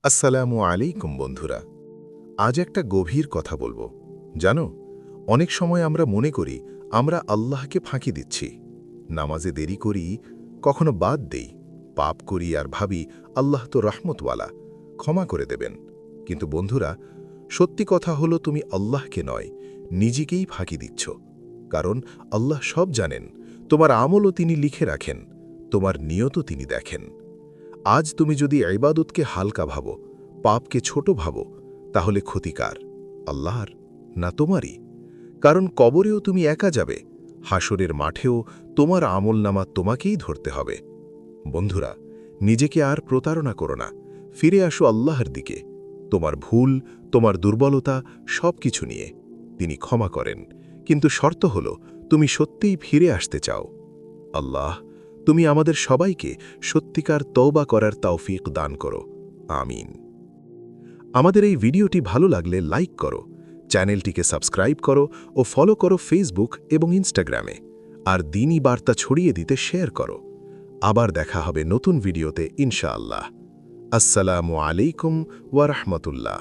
আসসালামু আলাইকুম বন্ধুরা। আজ একটা গভীর কথা বলবো। জানো, অনেক সময় আমরা মনে করি আমরা আল্লাহকে ফাঁকি দিচ্ছি, নামাজে দেরি করি, কখনো বাদ দেই, পাপ করি আর ভাবি আল্লাহ তো রহমতওয়ালা, ক্ষমা করে দেবেন। কিন্তু বন্ধুরা, সত্যি কথা হলো তুমি আল্লাহকে নয়, নিজেকেই ফাঁকি দিচ্ছ। কারণ আল্লাহ সব জানেন, তোমার আমলও তিনি লিখে রাখেন, তোমার নিয়তও তিনি দেখেন। আজ তুমি যদি ইবাদতকে হালকা ভাবো, পাপকে ছোট ভাবো, তাহলে ক্ষতিকার আল্লাহর না তোমারই। কারণ কবরেও তুমি একা যাবে, হাসরের মাঠেও তোমার আমলনামা তোমাকেই ধরতে হবে। বন্ধুরা, নিজেকে আর প্রতারণা করো না, ফিরে আসো আল্লাহর দিকে। তোমার ভুল, তোমার দুর্বলতা সব কিছু নিয়ে তিনি ক্ষমা করেন, কিন্তু শর্ত হল তুমি সত্যিই ফিরে আসতে চাও। আল্লাহ, তুমি আমাদের সবাইকে সত্যিকার তওবা করার তৌফিক দান করো। আমিন। আমাদের এই ভিডিওটি ভালো লাগলে লাইক করো, চ্যানেলটিকে সাবস্ক্রাইব করো ও ফলো করো ফেসবুক এবং ইনস্টাগ্রামে। আর দ্বীনি বার্তা ছড়িয়ে দিতে শেয়ার করো। আবার দেখা হবে নতুন ভিডিওতে ইনশাআল্লাহ। আসসালামু আলাইকুম ওয়া রাহমাতুল্লাহ।